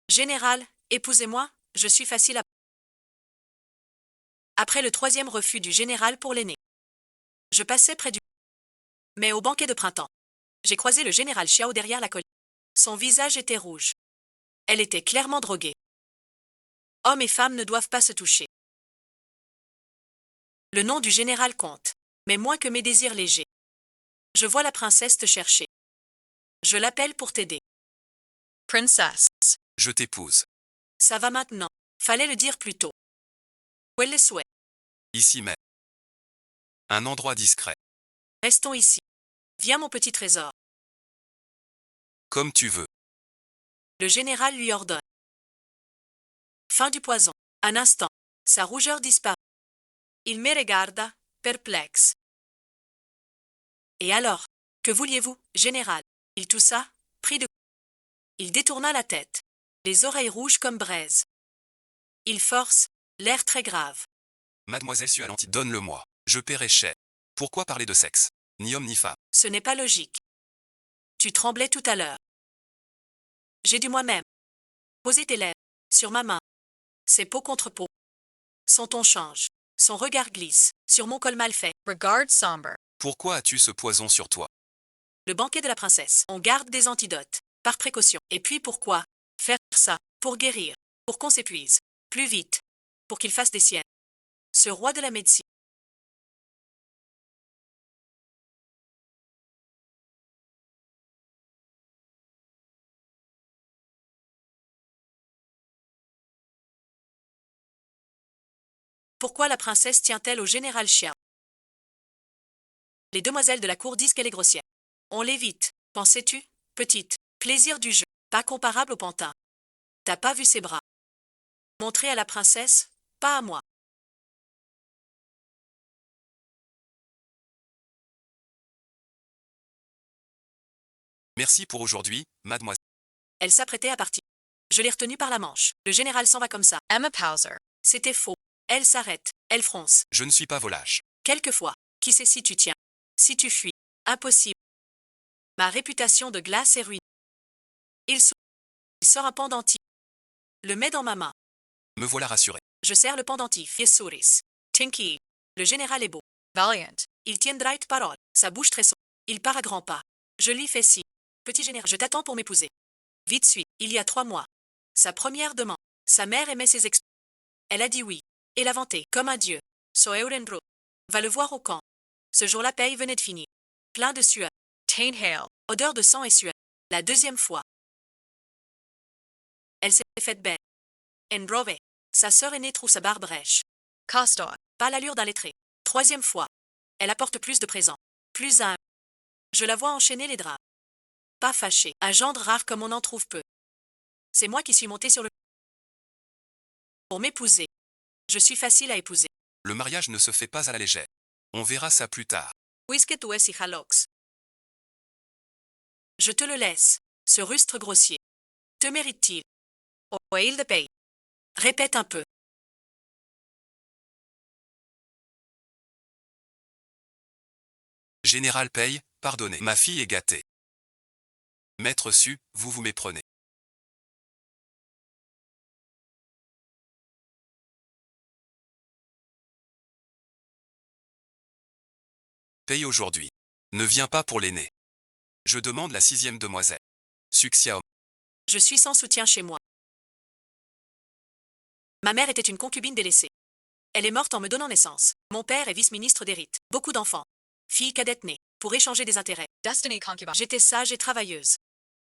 Général, épousez-moi, je suis facile à... Après le troisième refus du général pour l'aîné. Je passais près du... Mais au banquet de printemps, j'ai croisé le général Xiao derrière la colline. Son visage était rouge. Elle était clairement droguée. Hommes et femmes ne doivent pas se toucher. Le nom du général compte, mais moins que mes désirs légers. Je vois la princesse te chercher. Je l'appelle pour t'aider. Princess. Je t'épouse. Ça va maintenant. Fallait le dire plus tôt. Où est le souhait? Ici mais. Un endroit discret. Restons ici. Viens mon petit trésor. Comme tu veux. Le général lui ordonne. Fin du poison. Un instant. Sa rougeur disparaît. Il me regarda, perplexe. Et alors? Que vouliez-vous, général? Il toussa, pris de... Il détourna la tête, les oreilles rouges comme braise. Il force, l'air très grave. Mademoiselle Sualanti, donne-le-moi. Je paierai cher. Pourquoi parler de sexe? Ni homme ni femme. Ce n'est pas logique. Tu tremblais tout à l'heure. J'ai dû moi-même poser tes lèvres sur ma main. Ses peau contre peau. Son ton change. Son regard glisse sur mon col mal fait. Regard sombre. Pourquoi as-tu ce poison sur toi? Le banquet de la princesse. On garde des antidotes, par précaution. Et puis pourquoi? Faire ça, pour guérir, pour qu'on s'épuise. Plus vite, pour qu'il fasse des siennes. Ce roi de la médecine. Pourquoi la princesse tient-elle au général Xiao? Les demoiselles de la cour disent qu'elle est grossière. On l'évite, pensais-tu, petite? Plaisir du jeu, pas comparable au pantin. T'as pas vu ses bras? Montré à la princesse, pas à moi. Merci pour aujourd'hui, mademoiselle. Elle s'apprêtait à partir. Je l'ai retenue par la manche. Le général s'en va comme ça. Emma Pauser. C'était faux. Elle s'arrête. Elle fronce. Je ne suis pas volage. Quelquefois. Qui sait si tu tiens? Si tu fuis? Impossible. Ma réputation de glace est ruinée. Il sourit. Il sort un pendentif. Le met dans ma main. Me voilà rassuré. Je serre le pendentif. Yesuris. Tinky. Le général est beau. Valiant. Il tiendra une parole. Sa bouche très sombre. Il part à grands pas. Je lui fais signe. Petit général, je t'attends pour m'épouser. Vite suite. Il y a 3 mois. Sa première demande. Sa mère aimait ses expériences. Elle a dit oui. Et l'a vanté comme un dieu. Soeurenbro. Va le voir au camp. Ce jour la paye venait de finir. Plein de sueur. Taint Hale. Odeur de sang et sueur. La deuxième fois. Elle s'est faite belle. Enbrove. Sa sœur aînée trouve sa barbe rêche. Castor. Pas l'allure d'un lettré. Troisième fois. Elle apporte plus de présents. Plus un. Je la vois enchaîner les draps. Pas fâchée. Un gendre rare comme on en trouve peu. C'est moi qui suis montée sur le... Pour m'épouser. Je suis facile à épouser. Le mariage ne se fait pas à la légère. On verra ça plus tard. Puisque tu es hijalox. Je te le laisse. Ce rustre grossier. Te mérite-t-il? Oh, il de paye. Répète un peu. Général paye, pardonnez. Ma fille est gâtée. Maître Su, vous vous méprenez. Paye aujourd'hui. Ne viens pas pour l'aîné. Je demande la 6e demoiselle. Suxiao. Je suis sans soutien chez moi. Ma mère était une concubine délaissée. Elle est morte en me donnant naissance. Mon père est vice-ministre des rites. Beaucoup d'enfants. Fille cadette née. Pour échanger des intérêts. Destiny concubine. J'étais sage et travailleuse.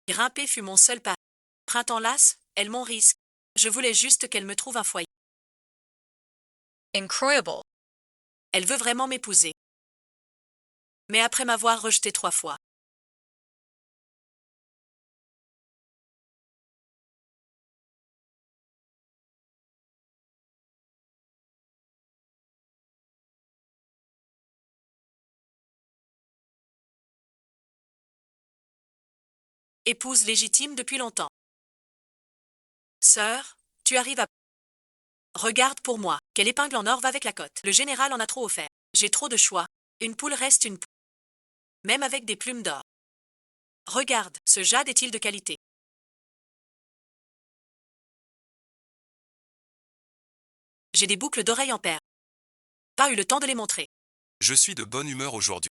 Grimper fut mon seul pas. Printemps las, elle mon risque. Je voulais juste qu'elle me trouve un foyer. Incroyable. Elle veut vraiment m'épouser. Mais après m'avoir rejeté 3 fois. Épouse légitime depuis longtemps. Sœur, tu arrives à... Regarde pour moi, quelle épingle en or va avec la cote. Le général en a trop offert. J'ai trop de choix. Une poule reste une poule. Même avec des plumes d'or. Regarde, ce jade est-il de qualité? J'ai des boucles d'oreilles en paire. Pas eu le temps de les montrer. Je suis de bonne humeur aujourd'hui.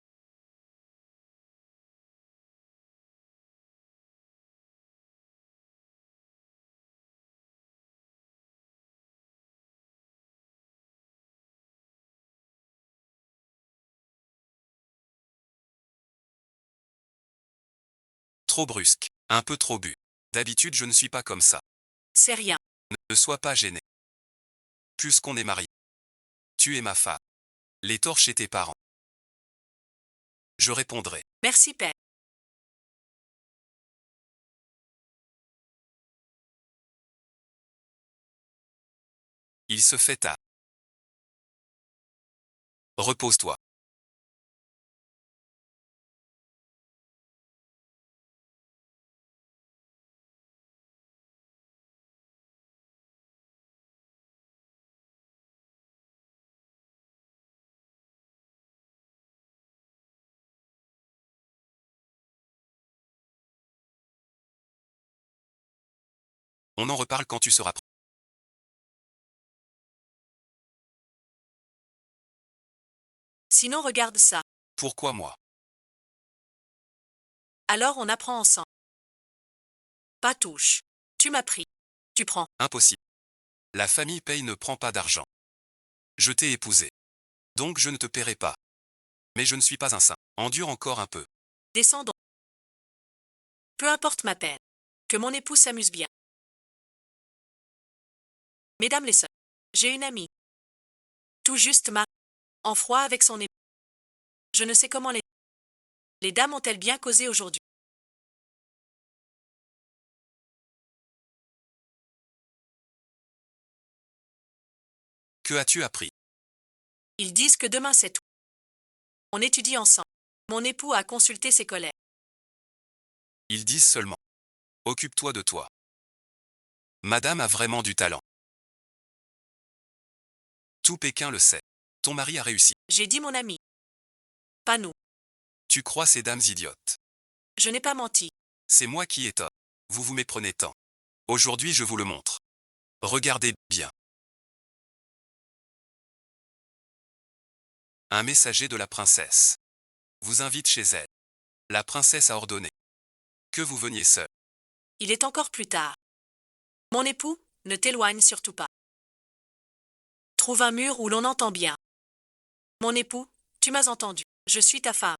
Trop brusque. Un peu trop bu. D'habitude je ne suis pas comme ça. C'est rien. Ne sois pas gêné. Puisqu'on est mariés. Tu es ma femme. Les torches chez tes parents. Je répondrai. Merci, père. Il se fait tard. Repose-toi. On en reparle quand tu seras prêt. Sinon, regarde ça. Pourquoi moi? Alors on apprend ensemble. Pas touche. Tu m'as pris. Tu prends. Impossible. La famille paye ne prend pas d'argent. Je t'ai épousé. Donc je ne te paierai pas. Mais je ne suis pas un saint. Endure encore un peu. Descendons. Peu importe ma peine. Que mon époux s'amuse bien. Mesdames les sœurs, j'ai une amie. Tout juste en froid avec son époux. Je ne sais comment les dames ont-elles bien causé aujourd'hui. Que as-tu appris? Ils disent que demain c'est tout. On étudie ensemble. Mon époux a consulté ses collègues. Ils disent seulement. Occupe-toi de toi. Madame a vraiment du talent. Tout Pékin le sait. Ton mari a réussi. J'ai dit mon ami. Pas nous. Tu crois ces dames idiotes. Je n'ai pas menti. C'est moi qui ai tort. Vous vous méprenez tant. Aujourd'hui je vous le montre. Regardez bien. Un messager de la princesse vous invite chez elle. La princesse a ordonné que vous veniez seul. Il est encore plus tard. Mon époux, ne t'éloigne surtout pas. Trouve un mur où l'on entend bien. Mon époux, tu m'as entendu. Je suis ta femme.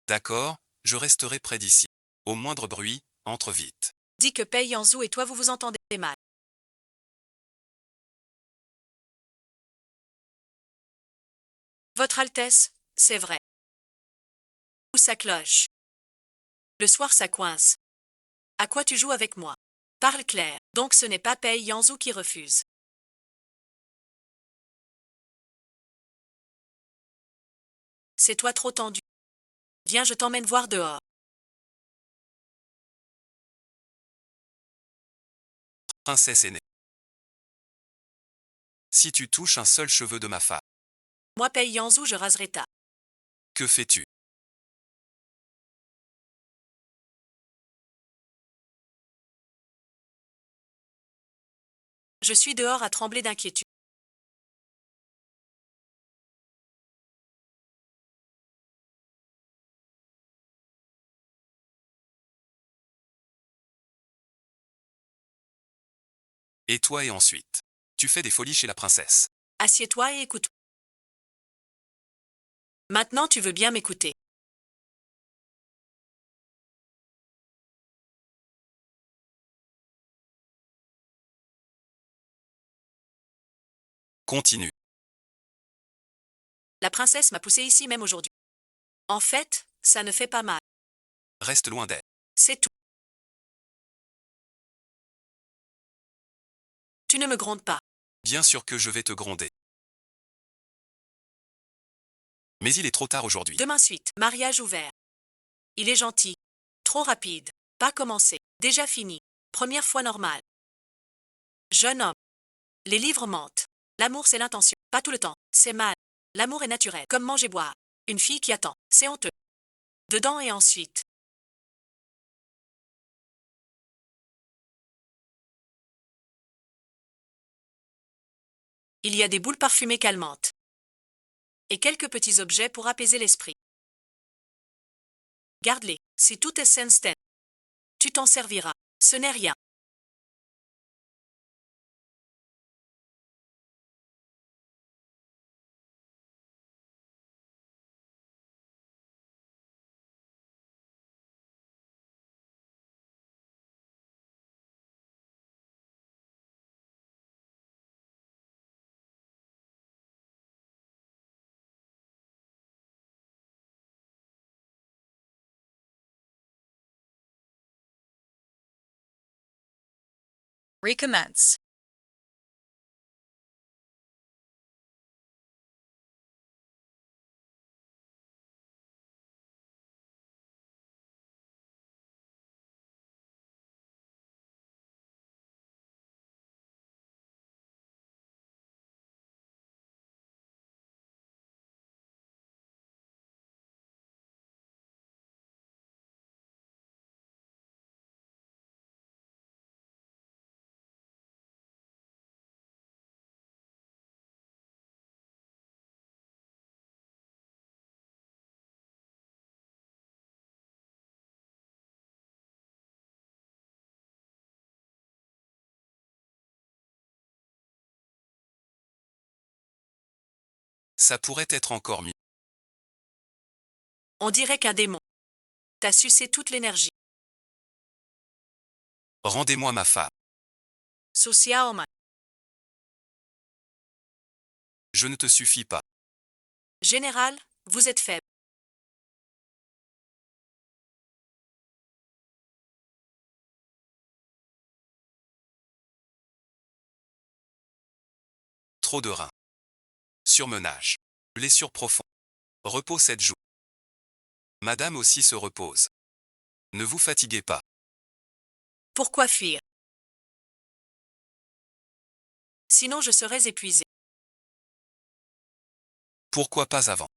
D'accord, je resterai près d'ici. Au moindre bruit, entre vite. Dis que Pei Yanzhou et toi vous vous entendez mal. Votre Altesse, c'est vrai. Où ça cloche? Le soir ça coince. À quoi tu joues avec moi? Parle clair. Donc ce n'est pas Pei Yanzhou qui refuse. C'est toi trop tendu. Viens, je t'emmène voir dehors. Princesse aînée. Si tu touches un seul cheveu de ma femme, Moi Pei Yanzhou, je raserai ta. que fais-tu? Je suis dehors à trembler d'inquiétude. Et toi et ensuite. Tu fais des folies chez la princesse. Assieds-toi et écoute. Maintenant tu veux bien m'écouter. Continue. La princesse m'a poussé ici même aujourd'hui. En fait, ça ne fait pas mal. Reste loin d'elle. C'est tout. Tu ne me grondes pas. Bien sûr que je vais te gronder. Mais il est trop tard aujourd'hui. Demain suite, mariage ouvert. Il est gentil. Trop rapide. Pas commencé. Déjà fini. Première fois normale. Jeune homme. Les livres mentent. L'amour c'est l'intention. Pas tout le temps. C'est mal. L'amour est naturel. Comme manger boire. Une fille qui attend. C'est honteux. Dedans et ensuite. Il y a des boules parfumées calmantes. Et quelques petits objets pour apaiser l'esprit. Garde-les, si tout est sain. Tu t'en serviras, ce n'est rien. Recommence. Ça pourrait être encore mieux. On dirait qu'un démon t'a sucé toute l'énergie. Rendez-moi ma femme. Susiaoma. Je ne te suffis pas. Général, vous êtes faible. Trop de reins. Surmenage. Blessure profonde. Repos 7 jours. Madame aussi se repose. Ne vous fatiguez pas. Pourquoi fuir? Sinon je serais épuisé. Pourquoi pas avant?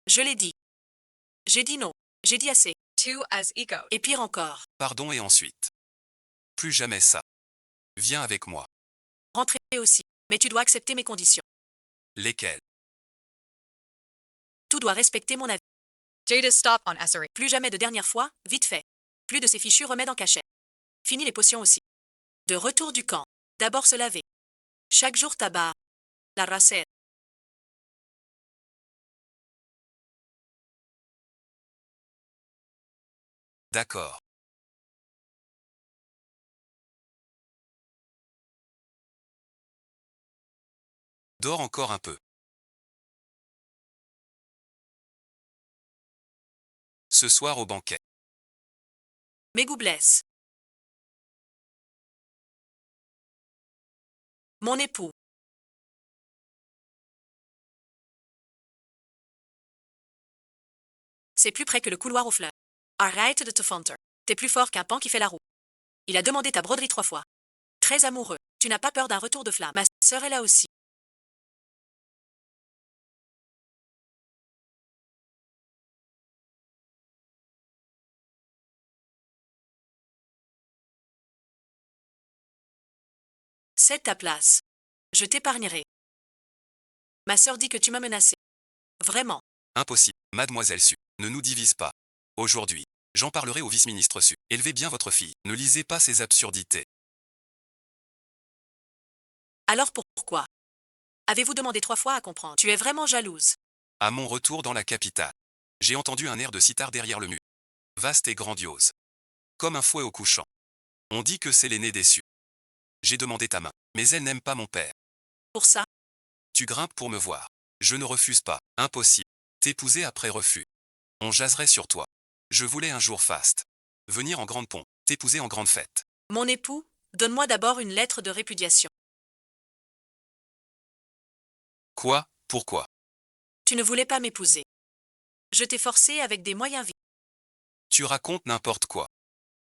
Je l'ai dit. J'ai dit non. J'ai dit assez. 2 as echo. Et pire encore. Pardon et ensuite. Plus jamais ça. Viens avec moi. Rentrer aussi. Mais tu dois accepter mes conditions. Lesquelles? Tout doit respecter mon avis. Jada stop on Essary. Plus jamais de dernière fois, vite fait. Plus de ces fichus remèdes en cachet. Fini les potions aussi. De retour du camp. D'abord se laver. Chaque jour tabac. La racette. D'accord. Dors encore un peu. Ce soir au banquet. Mes goûts blessent. Mon époux. C'est plus près que le couloir aux fleurs. Arrête de te fanter. T'es plus fort qu'un pan qui fait la roue. Il a demandé ta broderie 3 fois. Très amoureux. Tu n'as pas peur d'un retour de flamme. Ma sœur est là aussi. C'est ta place. Je t'épargnerai. Ma sœur dit que tu m'as menacé. Vraiment. Impossible. Mademoiselle Su, ne nous divise pas. Aujourd'hui, j'en parlerai au vice-ministre Su. Élevez bien votre fille. Ne lisez pas ces absurdités. Alors pourquoi? Avez-vous demandé 3 fois à comprendre? Tu es vraiment jalouse. À mon retour dans la capitale, j'ai entendu un air de sitar derrière le mur. Vaste et grandiose. Comme un fouet au couchant. On dit que c'est l'aîné déçu. J'ai demandé ta main, mais elle n'aime pas mon père. Pour ça, Tu grimpes pour me voir. Je ne refuse pas. Impossible. T'épouser après refus. On jaserait sur toi. Je voulais un jour faste. Venir en grande pompe. T'épouser en grande fête. mon époux, donne-moi d'abord une lettre de répudiation. Quoi? Pourquoi? Tu ne voulais pas m'épouser. Je t'ai forcé avec des moyens vifs. Tu racontes n'importe quoi.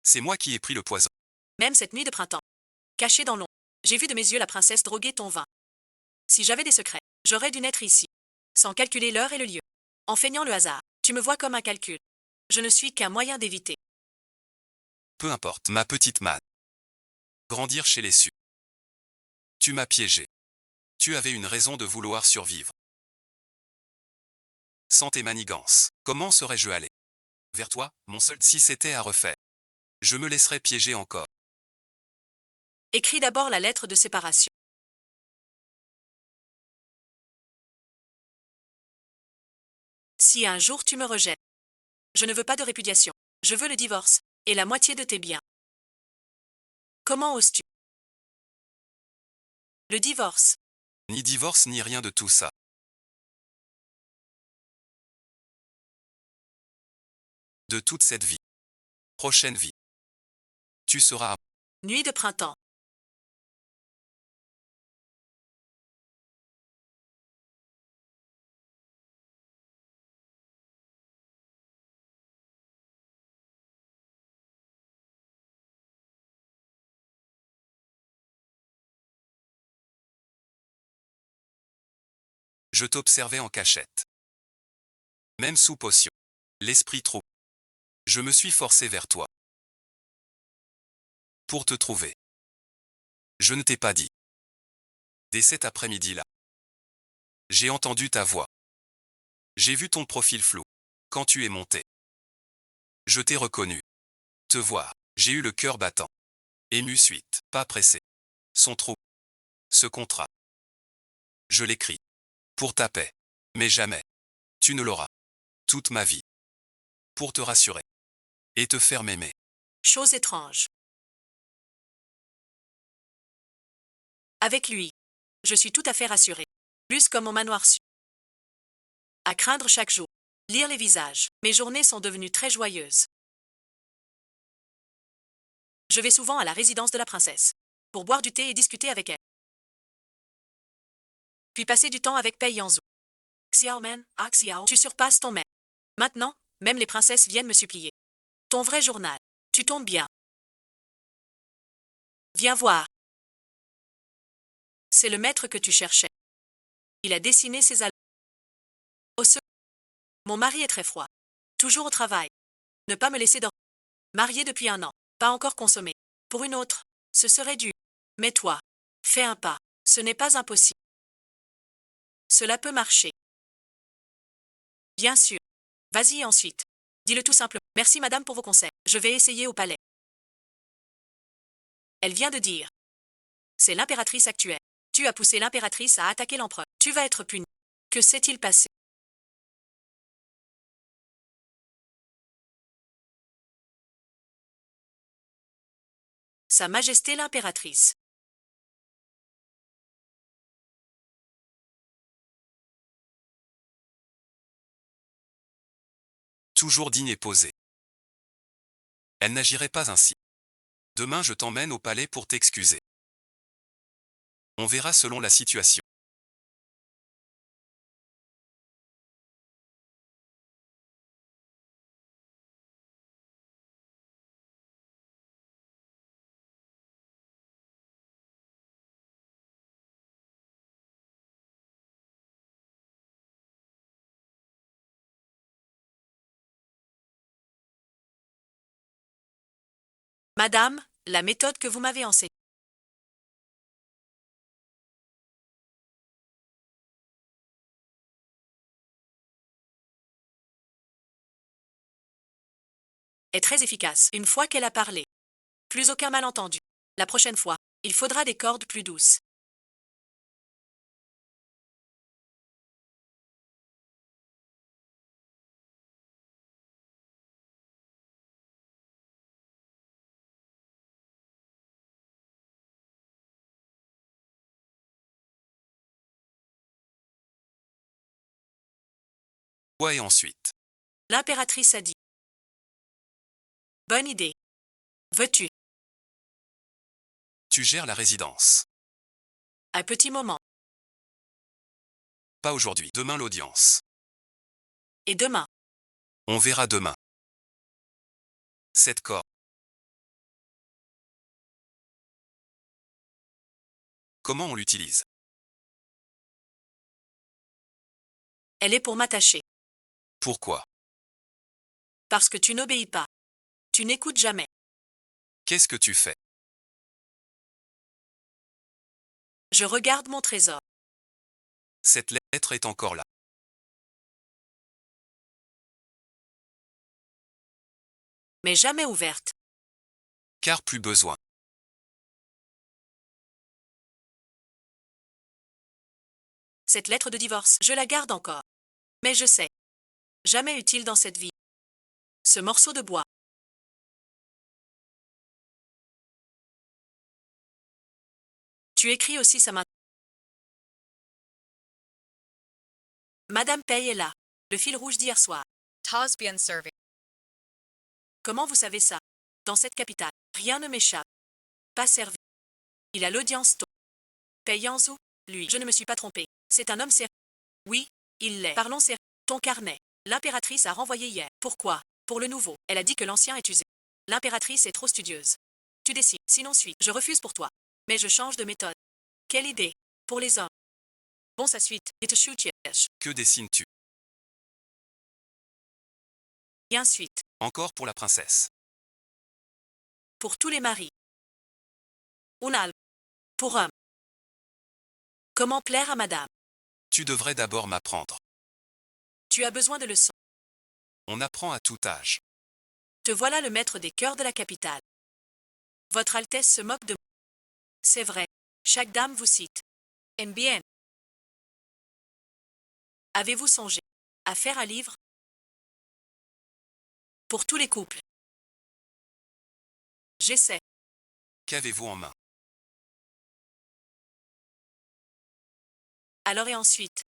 C'est moi qui ai pris le poison. Même cette nuit de printemps. Caché dans l'ombre, j'ai vu de mes yeux la princesse droguer ton vin. Si j'avais des secrets, j'aurais dû naître ici. Sans calculer l'heure et le lieu. En feignant le hasard, tu me vois comme un calcul. Je ne suis qu'un moyen d'éviter. Peu importe, ma petite manne. Grandir chez les Su. Tu m'as piégé. Tu avais une raison de vouloir survivre. Sans tes manigances, comment serais-je allé vers toi, mon seul, si c'était à refaire? Je me laisserais piéger encore. Écris d'abord la lettre de séparation. Si un jour tu me rejettes, je ne veux pas de répudiation. Je veux le divorce et la moitié de tes biens. Comment oses-tu? Le divorce. Ni divorce ni rien de tout ça. De toute cette vie. Prochaine vie. Tu seras à Nuit de printemps. Je t'observais en cachette. Même sous potion. L'esprit trop. Je me suis forcé vers toi. Pour te trouver. Je ne t'ai pas dit. Dès cet après-midi-là. J'ai entendu ta voix. J'ai vu ton profil flou. Quand tu es monté. Je t'ai reconnu. Te voir. J'ai eu le cœur battant. Ému suite. Pas pressé. Son trou. Ce contrat. Je l'écris. Pour ta paix. Mais jamais. Tu ne l'auras. Toute ma vie. Pour te rassurer. Et te faire m'aimer. Chose étrange. Avec lui, je suis tout à fait rassurée. Plus comme au manoir sud. À craindre chaque jour. Lire les visages. Mes journées sont devenues très joyeuses. Je vais souvent à la résidence de la princesse. Pour boire du thé et discuter avec elle. Puis passer du temps avec Pei Yanzhu. Xiaomen, ah Xiao, tu surpasses ton maître. Maintenant, même les princesses viennent me supplier. Ton vrai journal. Tu tombes bien. Viens voir. C'est le maître que tu cherchais. Il a dessiné ses albums. Au second. Mon mari est très froid. Toujours au travail. Ne pas me laisser dormir. Marié depuis 1 an. Pas encore consommé. Pour une autre, ce serait dur. Mais toi, fais un pas. Ce n'est pas impossible. Cela peut marcher. Bien sûr. Vas-y ensuite. Dis-le tout simplement. Merci madame pour vos conseils. Je vais essayer au palais. Elle vient de dire. C'est l'impératrice actuelle. Tu as poussé l'impératrice à attaquer l'empereur. Tu vas être puni. Que s'est-il passé? Sa Majesté l'impératrice. Toujours dîner posé. Elle n'agirait pas ainsi. Demain je t'emmène au palais pour t'excuser. On verra selon la situation. Madame, la méthode que vous m'avez enseignée est très efficace une fois qu'elle a parlé. Plus aucun malentendu. La prochaine fois, il faudra des cordes plus douces. Quoi et ensuite? L'impératrice a dit. Bonne idée. Veux-tu? Tu gères la résidence. Un petit moment. Pas aujourd'hui. Demain l'audience. Et demain. On verra demain. Cette corde. Comment on l'utilise? Elle est pour m'attacher. Pourquoi? Parce que tu n'obéis pas. Tu n'écoutes jamais. Qu'est-ce que tu fais? Je regarde mon trésor. Cette lettre est encore là. Mais jamais ouverte. Car plus besoin. Cette lettre de divorce, je la garde encore. Mais je sais. Jamais utile dans cette vie. Ce morceau de bois. Tu écris aussi ça maintenant. Madame Paye est là. Le fil rouge d'hier soir. Tas bien servi. Comment vous savez ça? Dans cette capitale, rien ne m'échappe. Pas servi. Il a l'audience tôt. Payanzou, lui, je ne me suis pas trompé. C'est un homme sérieux. Oui, il l'est. Parlons sérieux. Ton carnet. L'impératrice a renvoyé hier. Pourquoi? Pour le nouveau. Elle a dit que l'ancien est usé. L'impératrice est trop studieuse. Tu décides. Sinon suis. Je refuse pour toi. Mais je change de méthode. Quelle idée? Pour les hommes. Bon, sa suite. Et te shoot. Que dessines-tu? Et ensuite. Encore pour la princesse. Pour tous les maris. Unal. Pour homme. Comment plaire à madame? Tu devrais d'abord m'apprendre. Tu as besoin de leçons. On apprend à tout âge. Te voilà le maître des cœurs de la capitale. Votre Altesse se moque de moi. C'est vrai. Chaque dame vous cite. En bien. Avez-vous songé à faire un livre? Pour tous les couples. J'essaie. Qu'avez-vous en main? Alors et ensuite.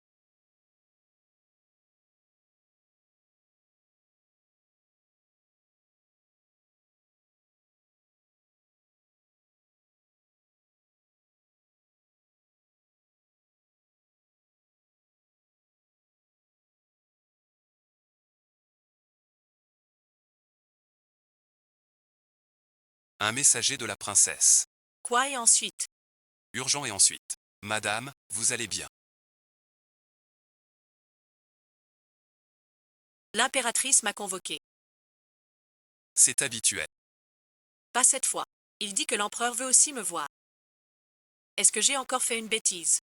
Un messager de la princesse. Quoi et ensuite? Urgent et ensuite. Madame, vous allez bien. L'impératrice m'a convoqué. C'est habituel. Pas cette fois. Il dit que l'empereur veut aussi me voir. Est-ce que j'ai encore fait une bêtise?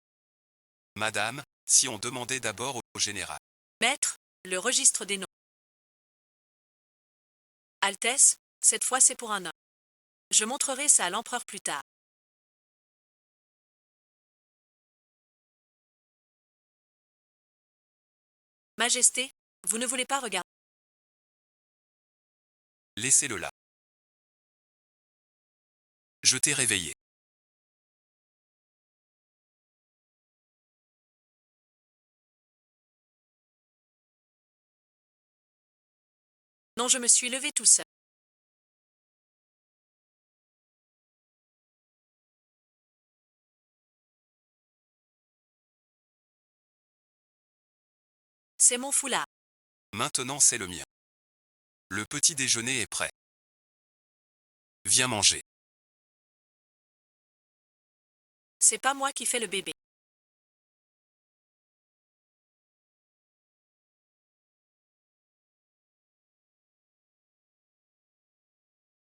Madame, si on demandait d'abord au général. Maître, le registre des noms. Altesse, cette fois c'est pour un homme. Je montrerai ça à l'empereur plus tard. Majesté, vous ne voulez pas regarder. Laissez-le là. Je t'ai réveillé. Non, je me suis levé tout seul. C'est mon foulard. Maintenant c'est le mien. Le petit déjeuner est prêt. Viens manger. C'est pas moi qui fais le bébé.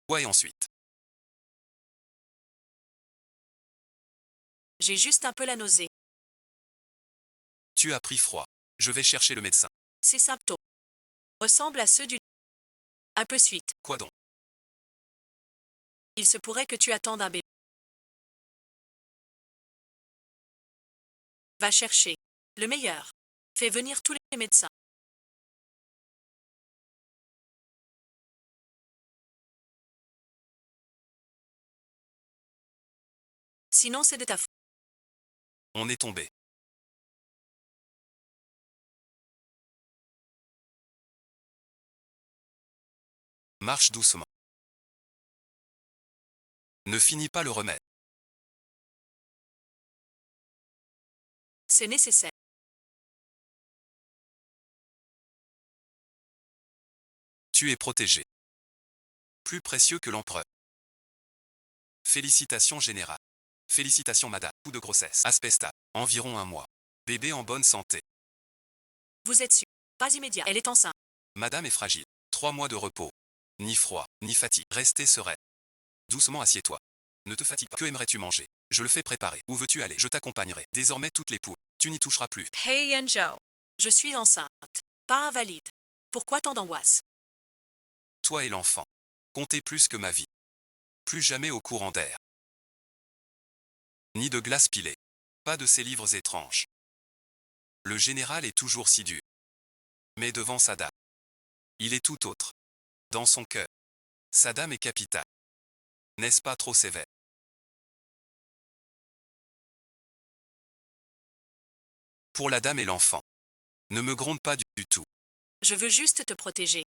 Ouais et ensuite. J'ai juste un peu la nausée. Tu as pris froid. Je vais chercher le médecin. Ces symptômes ressemblent à ceux du... Un peu suite. Quoi donc? Il se pourrait que tu attendes un bébé. Va chercher le meilleur. Fais venir tous les médecins. Sinon, c'est de ta faute. On est tombé. Marche doucement. Ne finis pas le remède. C'est nécessaire. Tu es protégé. Plus précieux que l'empereur. Félicitations générales. Félicitations madame. Coup de grossesse. Aspect stable. Environ 1 mois. Bébé en bonne santé. Vous êtes sûr? Pas immédiat. Elle est enceinte. Madame est fragile. 3 mois de repos. Ni froid, ni fatigue. Restez sereine. Doucement assieds-toi. Ne te fatigue pas. Que aimerais-tu manger? Je le fais préparer. Où veux-tu aller? Je t'accompagnerai. Désormais toutes les poules Tu n'y toucheras plus. Pei Yanzhou. Je suis enceinte. Pas invalide. Pourquoi tant d'angoisse? Toi et l'enfant. Comptez plus que ma vie. Plus jamais au courant d'air. Ni de glace pilée. Pas de ces livres étranges. Le général est toujours si dur. Mais devant sa dame, il est tout autre. Dans son cœur, sa dame est capitale. N'est-ce pas trop sévère? Pour la dame et l'enfant. Ne me gronde pas du tout. Je veux juste te protéger.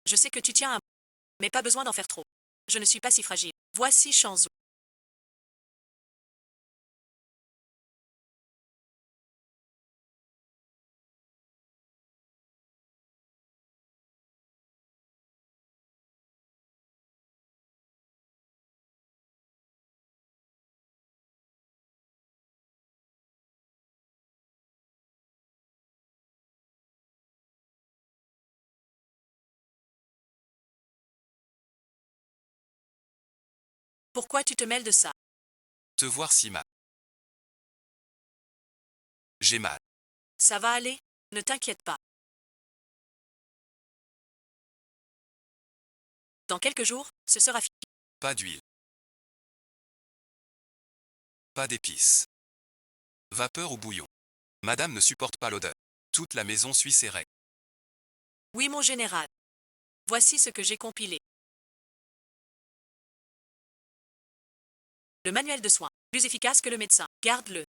Je sais que tu tiens à moi, mais pas besoin d'en faire trop. Je ne suis pas si fragile. Voici Shanzhou. Pourquoi tu te mêles de ça? Te voir si mal. J'ai mal. Ça va aller? Ne t'inquiète pas. Dans quelques jours, ce sera fini. Pas d'huile. Pas d'épices. Vapeur ou bouillon. Madame ne supporte pas l'odeur. Toute la maison suit ses règles. Oui, mon général. Voici ce que j'ai compilé. Le manuel de soins. Plus efficace que le médecin. Garde-le.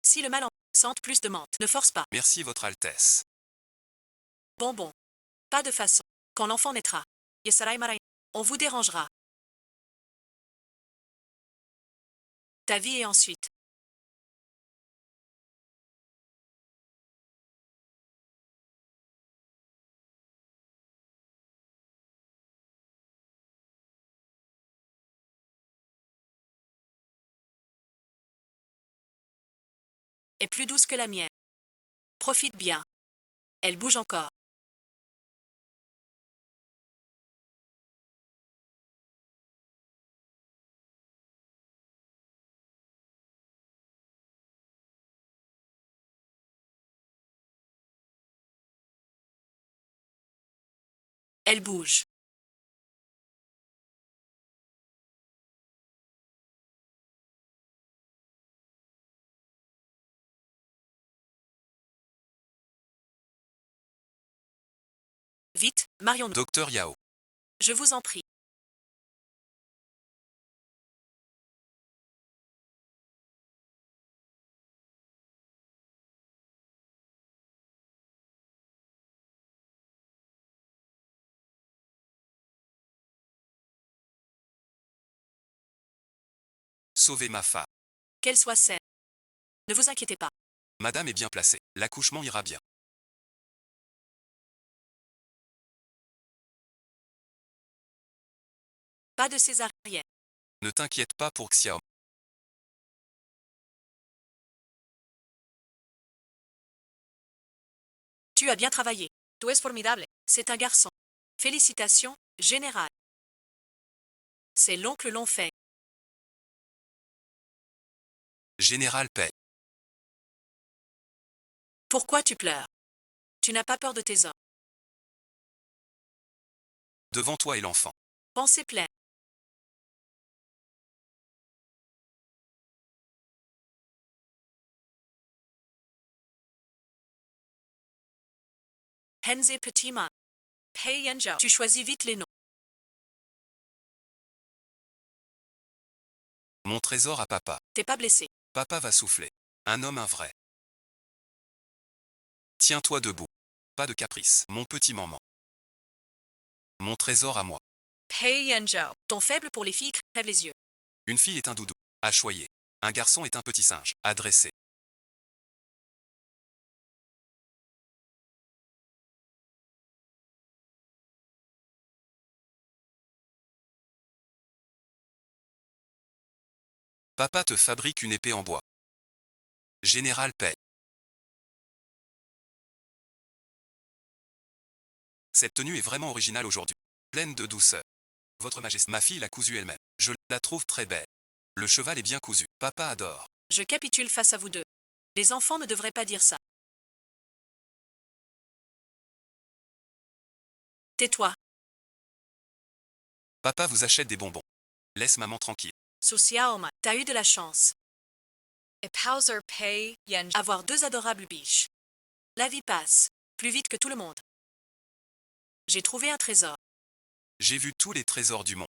Si le mal en sente plus de menthe, ne force pas. Merci, Votre Altesse. Bonbon. Pas de façon. Quand l'enfant naîtra. Yesarai Marai. On vous dérangera. Ta vie et ensuite. Est plus douce que la mienne. Profite bien. Elle bouge encore. Elle bouge. Vite, marions-nous. Docteur Yao. Je vous en prie. Sauvez ma femme. Qu'elle soit saine. Ne vous inquiétez pas. Madame est bien placée. L'accouchement ira bien. Pas de césarienne. Ne t'inquiète pas pour Xiao. Tu as bien travaillé. Tú es formidable. C'est un garçon. Félicitations, général. C'est l'oncle Longfei. Général Paix. Pourquoi tu pleures? Tu n'as pas peur de tes hommes. Devant toi et l'enfant. Pensée pleine. Henze Petit Main. Pei Yanzhou. Tu choisis vite les noms. Mon trésor à papa. T'es pas blessé. Papa va souffler. Un homme, un vrai. Tiens-toi debout. Pas de caprice. Mon petit maman. Mon trésor à moi. Pei Yanzhou. Ton faible pour les filles crève les yeux. Une fille est un doudou. À choyer. Un garçon est un petit singe. À dresser. Papa te fabrique une épée en bois. Général Paix. Cette tenue est vraiment originale aujourd'hui. Pleine de douceur. Votre Majesté, ma fille l'a cousue elle-même. Je la trouve très belle. Le cheval est bien cousu. Papa adore. Je capitule face à vous deux. Les enfants ne devraient pas dire ça. Tais-toi. Papa vous achète des bonbons. Laisse maman tranquille. Susiaoma, t'as eu de la chance. Epauser pay yen. Avoir deux adorables biches. La vie passe, plus vite que tout le monde. J'ai trouvé un trésor. J'ai vu tous les trésors du monde.